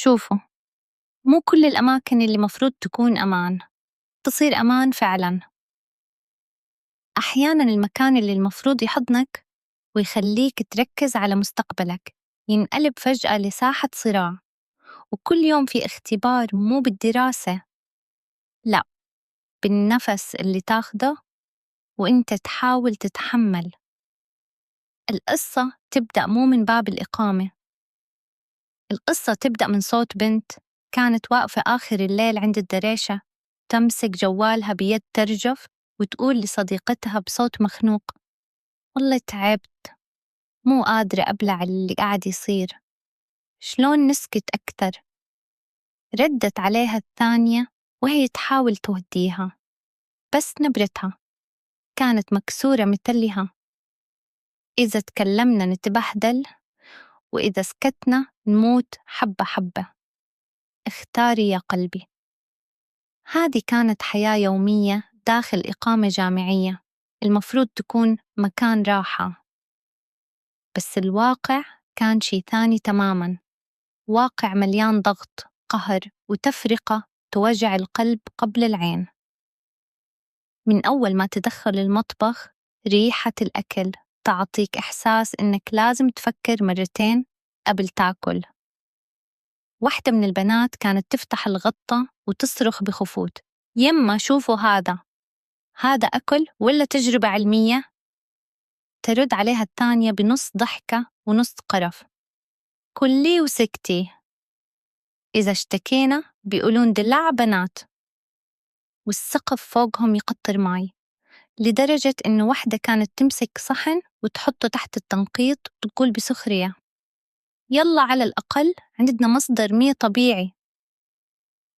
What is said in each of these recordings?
شوفوا، مو كل الأماكن اللي مفروض تكون أمان تصير أمان فعلاً. أحياناً المكان اللي المفروض يحضنك ويخليك تركز على مستقبلك ينقلب فجأة لساحة صراع، وكل يوم في اختبار مو بالدراسة، لا، بالنفس اللي تاخده وإنت تحاول تتحمل. القصة تبدأ مو من باب الإقامة، القصة تبدأ من صوت بنت كانت واقفة آخر الليل عند الدريشة تمسك جوالها بيد ترجف وتقول لصديقتها بصوت مخنوق: والله تعبت، مو قادرة أبلع اللي قاعد يصير، شلون نسكت أكتر؟ ردت عليها الثانية وهي تحاول تهديها، بس نبرتها كانت مكسورة مثلها: إذا تكلمنا نتبهدل، وإذا سكتنا نموت حبة حبة، اختاري يا قلبي. هذه كانت حياة يومية داخل إقامة جامعية المفروض تكون مكان راحة، بس الواقع كان شي ثاني تماماً، واقع مليان ضغط، قهر، وتفرقة توجع القلب قبل العين. من أول ما تدخل المطبخ ريحة الأكل تعطيك إحساس إنك لازم تفكر مرتين قبل تاكل. واحدة من البنات كانت تفتح الغطة وتصرخ بخفوت: يما شوفوا هذا أكل ولا تجربة علمية؟ ترد عليها الثانية بنص ضحكة ونص قرف: كلي وسكتي، إذا اشتكينا بيقولون دلع بنات. والسقف فوقهم يقطر ماي، لدرجة إنه واحدة كانت تمسك صحن وتحطه تحت التنقيط وتقول بسخرية: يلا على الأقل عندنا مصدر مياه طبيعي.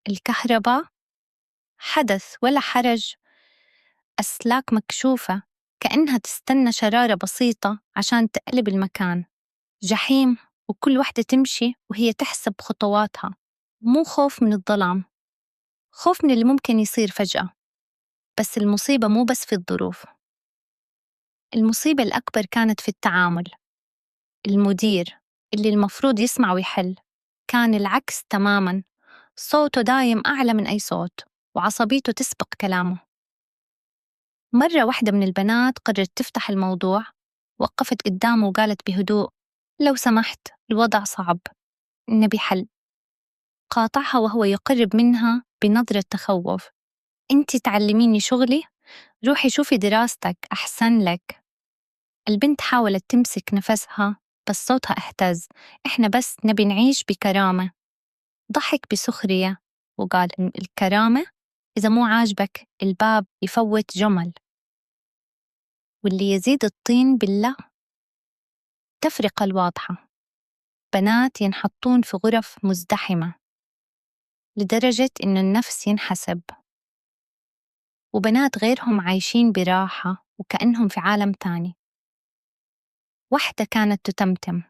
الكهرباء حدث ولا حرج، أسلاك مكشوفة كأنها تستنى شرارة بسيطة عشان تقلب المكان جحيم، وكل واحدة تمشي وهي تحسب خطواتها. مو خوف من الظلام، خوف من اللي ممكن يصير فجأة. بس المصيبة مو بس في الظروف، المصيبة الأكبر كانت في التعامل. المدير اللي المفروض يسمع ويحل كان العكس تماماً، صوته دايم أعلى من أي صوت وعصبيته تسبق كلامه. مرة واحدة من البنات قررت تفتح الموضوع، وقفت قدامه وقالت بهدوء: لو سمحت، الوضع صعب، نبي حل. قاطعها وهو يقرب منها بنظرة تخوف: أنت تعلميني شغلي؟ روحي شوفي دراستك أحسن لك. البنت حاولت تمسك نفسها بس صوتها اهتز: إحنا بس نبي نعيش بكرامة. ضحك بسخرية وقال: الكرامة؟ إذا مو عاجبك الباب يفوت جمل. واللي يزيد الطين بالله تفرقة الواضحة، بنات ينحطون في غرف مزدحمة لدرجة إنه النفس ينحسب، وبنات غيرهم عايشين براحة وكأنهم في عالم تاني. واحدة كانت تتمتم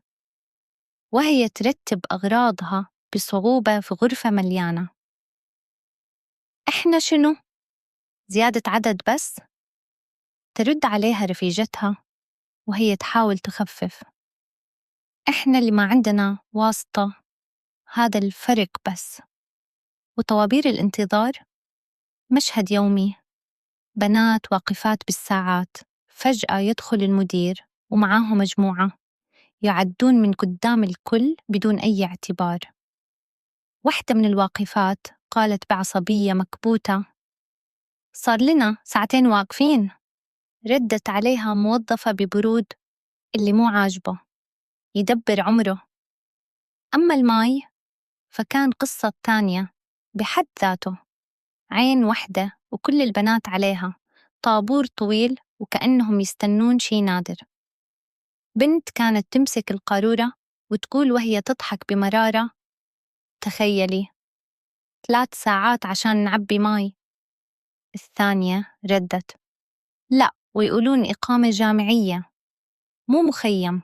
وهي ترتب أغراضها بصعوبة في غرفة مليانة. إحنا شنو؟ زيادة عدد بس؟ ترد عليها رفيجتها وهي تحاول تخفف: إحنا اللي ما عندنا واسطة، هذا الفرق بس. وطوابير الانتظار مشهد يومي، بنات واقفات بالساعات، فجأة يدخل المدير ومعاه مجموعة يعدون من قدام الكل بدون أي اعتبار. واحدة من الواقفات قالت بعصبية مكبوتة: صار لنا ساعتين واقفين. ردت عليها موظفة ببرود: اللي مو عاجبه يدبر عمره. أما الماي فكان قصة تانية بحد ذاته، عين واحدة وكل البنات عليها، طابور طويل وكأنهم يستنون شي نادر. بنت كانت تمسك القارورة وتقول وهي تضحك بمرارة: تخيلي 3 ساعات عشان نعبي ماي. الثانية ردت: لا، ويقولون إقامة جامعية مو مخيم.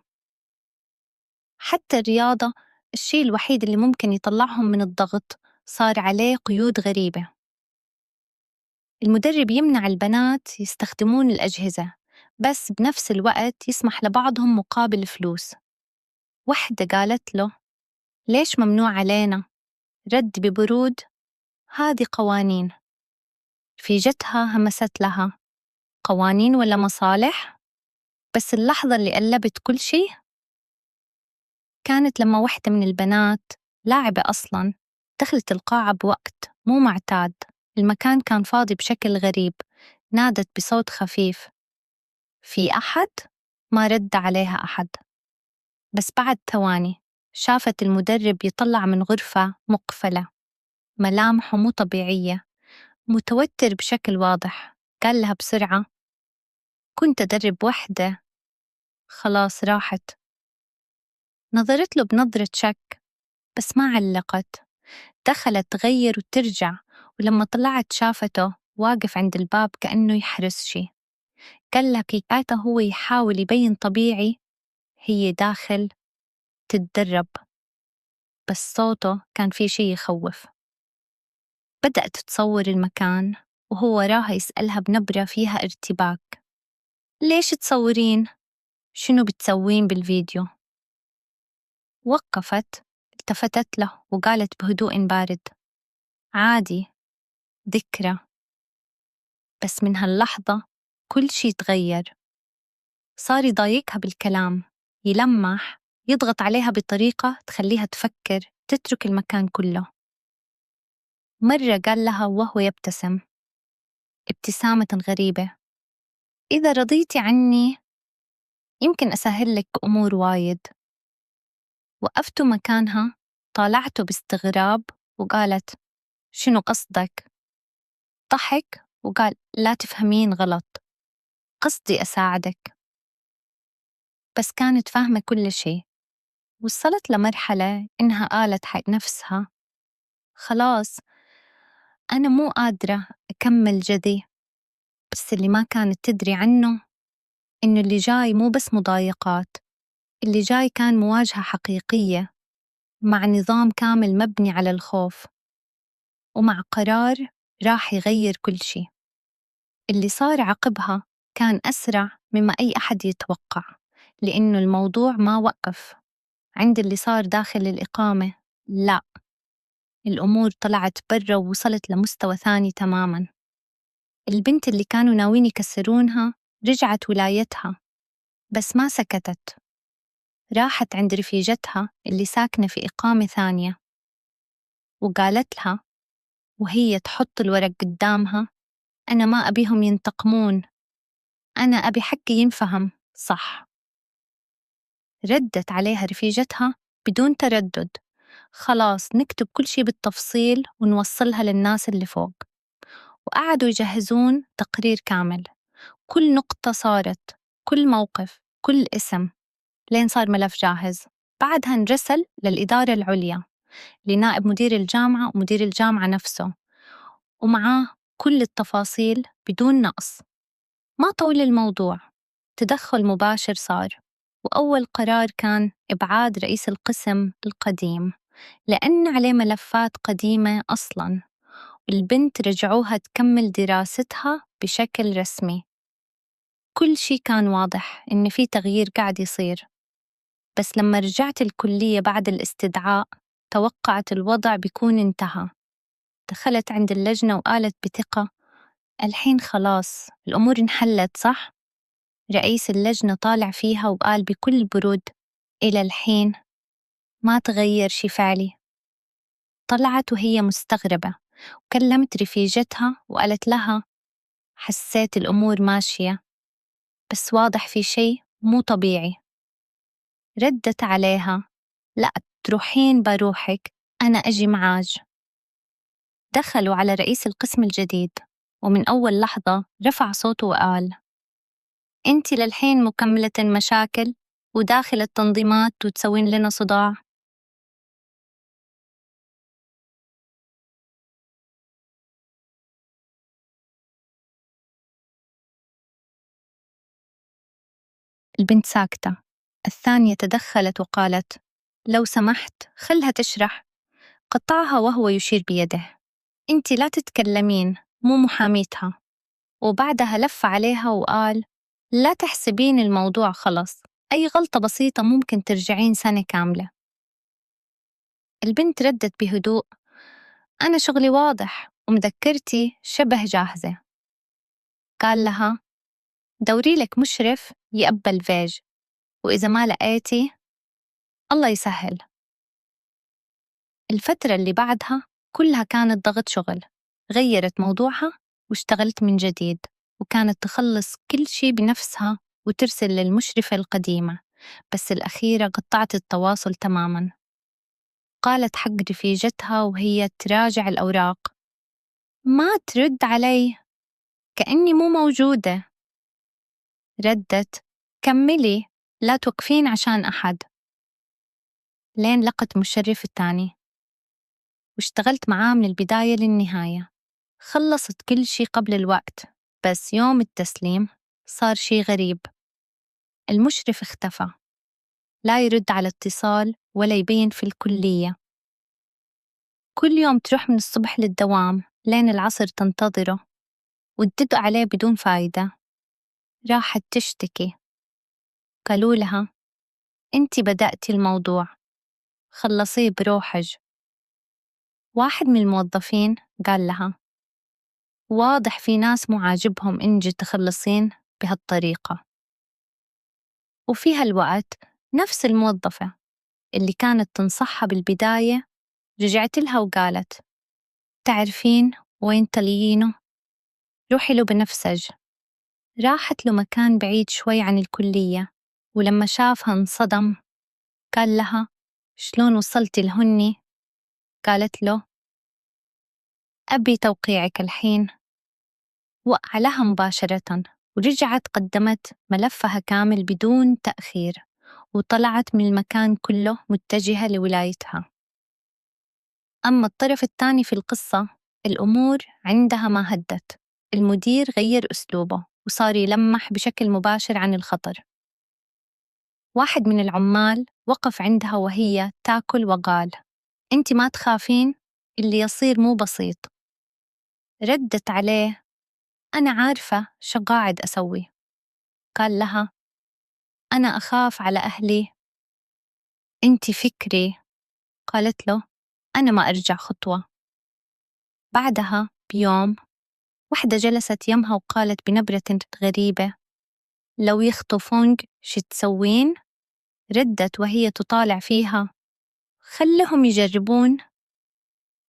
حتى الرياضة، الشيء الوحيد اللي ممكن يطلعهم من الضغط، صار عليه قيود غريبة. المدرب يمنع البنات يستخدمون الأجهزة، بس بنفس الوقت يسمح لبعضهم مقابل فلوس. واحدة قالت له: ليش ممنوع علينا؟ رد ببرود: هذه قوانين. رفيجتها همست لها: قوانين ولا مصالح؟ بس اللحظة اللي قلبت كل شيء كانت لما واحدة من البنات، لاعبة أصلاً، دخلت القاعة بوقت مو معتاد. المكان كان فاضي بشكل غريب. نادت بصوت خفيف: في أحد؟ ما رد عليها أحد. بس بعد ثواني شافت المدرب يطلع من غرفة مقفلة، ملامحه مو طبيعية، متوتر بشكل واضح. قال لها بسرعة: كنت أدرب وحدة، خلاص راحت. نظرت له بنظرة شك بس ما علقت. دخلت تغير وترجع، ولما طلعت شافته واقف عند الباب كأنه يحرس شي. قال لها كيكاته هو يحاول يبين طبيعي، هي داخل تتدرب، بس صوته كان فيه شي يخوف. بدأت تصور المكان وهو وراها يسألها بنبرة فيها ارتباك: ليش تصورين؟ شنو بتسوين بالفيديو؟ وقفت، التفتت له وقالت بهدوء بارد: عادي، ذكرى. بس من هاللحظة كل شي تغير. صار يضايقها بالكلام، يلمح، يضغط عليها بطريقة تخليها تفكر تترك المكان كله. مرة قال لها وهو يبتسم ابتسامة غريبة: إذا رضيتي عني يمكن أسهل لك أمور وايد. وقفت مكانها، طالعته باستغراب وقالت: شنو قصدك؟ ضحك وقال: لا تفهمين غلط، قصدي أساعدك. بس كانت فاهمة كل شيء. وصلت لمرحلة إنها قالت حق نفسها: خلاص أنا مو قادرة أكمل جذي. بس اللي ما كانت تدري عنه إنه اللي جاي مو بس مضايقات، اللي جاي كان مواجهة حقيقية مع نظام كامل مبني على الخوف، ومع قرار راح يغير كل شيء. اللي صار عقبها كان أسرع مما أي أحد يتوقع، لأنه الموضوع ما وقف عند اللي صار داخل الإقامة. لا، الأمور طلعت برا ووصلت لمستوى ثاني تماماً. البنت اللي كانوا ناويين يكسرونها رجعت ولايتها، بس ما سكتت. راحت عند رفيجتها اللي ساكنة في إقامة ثانية وقالت لها وهي تحط الورق قدامها: أنا ما أبيهم ينتقمون، أنا أبي حقي ينفهم صح. ردت عليها رفيجتها بدون تردد: خلاص نكتب كل شي بالتفصيل ونوصلها للناس اللي فوق. وقعدوا يجهزون تقرير كامل، كل نقطة صارت، كل موقف، كل اسم، لين صار ملف جاهز. بعدها نرسل للإدارة العليا، لنائب مدير الجامعة ومدير الجامعة نفسه، ومعاه كل التفاصيل بدون نقص. ما طول الموضوع، تدخل مباشر صار، وأول قرار كان إبعاد رئيس القسم القديم لأن عليه ملفات قديمة أصلاً. البنت رجعوها تكمل دراستها بشكل رسمي. كل شي كان واضح إن في تغيير قاعد يصير. بس لما رجعت الكلية بعد الاستدعاء توقعت الوضع بيكون انتهى. دخلت عند اللجنة وقالت بثقة: الحين خلاص الأمور انحلت صح؟ رئيس اللجنة طالع فيها وقال بكل برود: إلى الحين ما تغير شي فعلي. طلعت وهي مستغربة وكلمت رفيجتها وقالت لها: حسيت الأمور ماشية بس واضح في شي مو طبيعي. ردت عليها: لا تروحين بروحك، أنا أجي معاج. دخلوا على رئيس القسم الجديد ومن أول لحظة رفع صوته وقال: أنتِ للحين مكملة مشاكل وداخل التنظيمات وتسوين لنا صداع. البنت ساكتة. الثانية تدخلت وقالت: لو سمحت خلها تشرح. قطعها وهو يشير بيده: أنتِ لا تتكلمين، مو محاميتها. وبعدها لف عليها وقال: لا تحسبين الموضوع خلص، أي غلطة بسيطة ممكن ترجعين سنة كاملة. البنت ردت بهدوء: أنا شغلي واضح ومذكرتي شبه جاهزة. قال لها دوري لك مشرف يقبل فيج، وإذا ما لقيتي الله يسهل. الفترة اللي بعدها كلها كانت ضغط شغل. غيرت موضوعها واشتغلت من جديد، وكانت تخلص كل شي بنفسها وترسل للمشرفة القديمة، بس الأخيرة قطعت التواصل تماماً. قالت حق رفيجتها وهي تراجع الأوراق: ما ترد علي، كأني مو موجودة. ردت: كملي، لا توقفين عشان أحد. لين لقت مشرف التاني واشتغلت معاه من البداية للنهاية. خلصت كل شي قبل الوقت، بس يوم التسليم صار شي غريب. المشرف اختفى، لا يرد على اتصال ولا يبين في الكلية. كل يوم تروح من الصبح للدوام لين العصر تنتظره وتدق عليه بدون فايدة. راحت تشتكي، قالوا لها انتي بدأتي الموضوع، خلصيه بروحج. واحد من الموظفين قال لها واضح في ناس مو عاجبهم إنجي تخلصين بهالطريقة. وفي هالوقت نفس الموظفة اللي كانت تنصحها بالبداية رجعت لها وقالت: تعرفين وين طليينه؟ روحي له بنفسج. راحت له مكان بعيد شوي عن الكلية، ولما شافها انصدم. قال لها شلون وصلتي لهني؟ قالت له أبي توقيعك الحين. وقع لها مباشرة، ورجعت قدمت ملفها كامل بدون تأخير، وطلعت من المكان كله متجهة لولايتها. أما الطرف الثاني في القصة، الأمور عندها ما هدت. المدير غير أسلوبه وصار يلمح بشكل مباشر عن الخطر. واحد من العمال وقف عندها وهي تاكل وقال: أنت ما تخافين؟ اللي يصير مو بسيط. ردت عليه: أنا عارفة شو قاعد أسوي. قال لها: أنا أخاف على أهلي. أنت فكري. قالت له: أنا ما أرجع خطوة. بعدها بيوم وحدة جلست يمها وقالت بنبرة غريبة: لو يخطفونك شو تسوين؟ ردت وهي تطالع فيها: خلهم يجربون.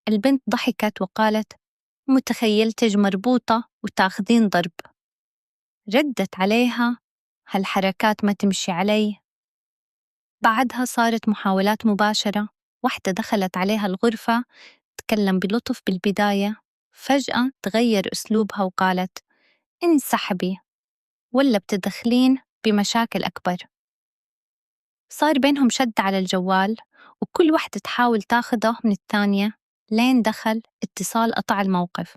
البنت ضحكت وقالت: متخيلتج مربوطة وتاخذين ضرب. ردت عليها: هالحركات ما تمشي علي. بعدها صارت محاولات مباشرة. واحدة دخلت عليها الغرفة، تكلم بلطف بالبداية، فجأة تغير أسلوبها وقالت: انسحبي ولا بتدخلين بمشاكل أكبر. صار بينهم شد على الجوال، وكل واحدة تحاول تاخده من الثانية، لين دخل اتصال قطع الموقف.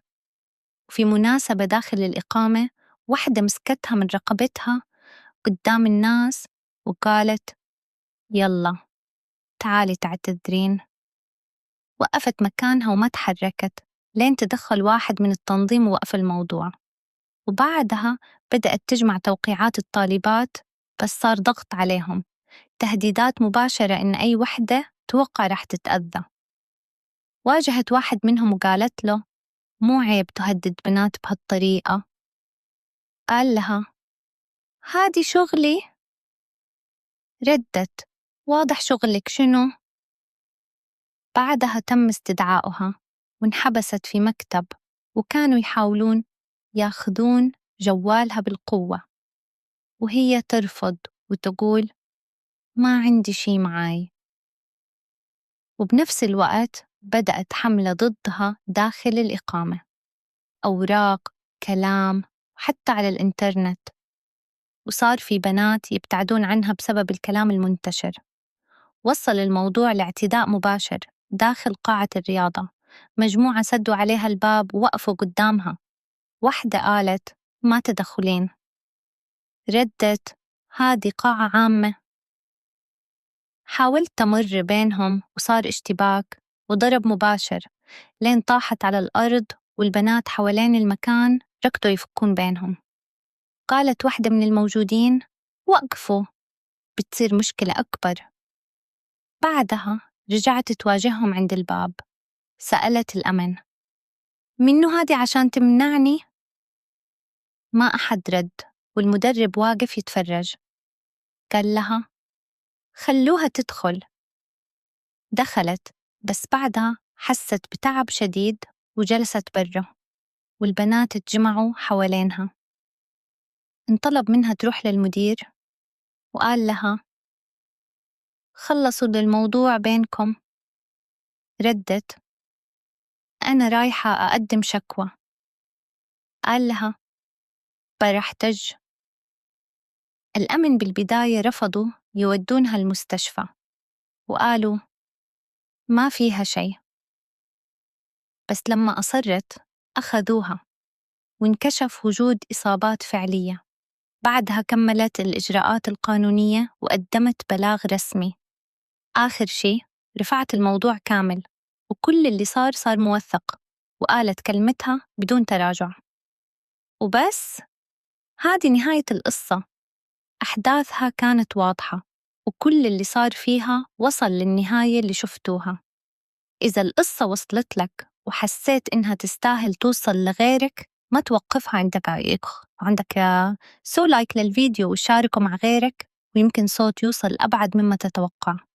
وفي مناسبة داخل الإقامة، واحدة مسكتها من رقبتها قدام الناس وقالت: يلا تعالي تعتذرين. وقفت مكانها وما تحركت لين تدخل واحد من التنظيم ووقف الموضوع. وبعدها بدأت تجمع توقيعات الطالبات، بس صار ضغط عليهم، تهديدات مباشرة إن أي وحدة توقع رح تتأذى. واجهت واحد منهم وقالت له: مو عيب تهدد بنات بهالطريقة. قال لها: هادي شغلي. ردت: واضح شغلك شنو؟ بعدها تم استدعائها وانحبست في مكتب، وكانوا يحاولون ياخذون جوالها بالقوة، وهي ترفض وتقول: ما عندي شي معاي. وبنفس الوقت بدأت حملة ضدها داخل الإقامة، أوراق، كلام، حتى على الإنترنت. وصار في بنات يبتعدون عنها بسبب الكلام المنتشر. وصل الموضوع لاعتداء مباشر داخل قاعة الرياضة. مجموعة سدوا عليها الباب ووقفوا قدامها. واحدة قالت: ما تدخلين. ردت: هذه قاعة عامة. حاولت تمر بينهم وصار اشتباك وضرب مباشر، لين طاحت على الأرض والبنات حوالين المكان ركضوا يفكون بينهم. قالت واحدة من الموجودين: وقفوا، بتصير مشكلة أكبر. بعدها رجعت تواجههم عند الباب، سألت الأمن: منو هادي عشان تمنعني؟ ما أحد رد، والمدرب واقف يتفرج. قال لها: خلوها تدخل. دخلت، بس بعدها حست بتعب شديد وجلست برا، والبنات اتجمعوا حوالينها. انطلب منها تروح للمدير وقال لها: خلصوا الموضوع بينكم. ردت: أنا رايحة أقدم شكوى. قال لها: برحتج. الأمن بالبداية رفضوا يودونها المستشفى، وقالوا ما فيها شيء، بس لما أصرت أخذوها وانكشف وجود إصابات فعلية. بعدها كملت الإجراءات القانونية وقدمت بلاغ رسمي. آخر شيء رفعت الموضوع كامل، وكل اللي صار موثق، وقالت كلمتها بدون تراجع. وبس، هذه نهاية القصة. أحداثها كانت واضحة، وكل اللي صار فيها وصل للنهاية اللي شفتوها. إذا القصة وصلت لك وحسيت إنها تستاهل توصل لغيرك، ما توقفها عندك سو لايك للفيديو وشاركه مع غيرك، ويمكن صوت يوصل أبعد مما تتوقع.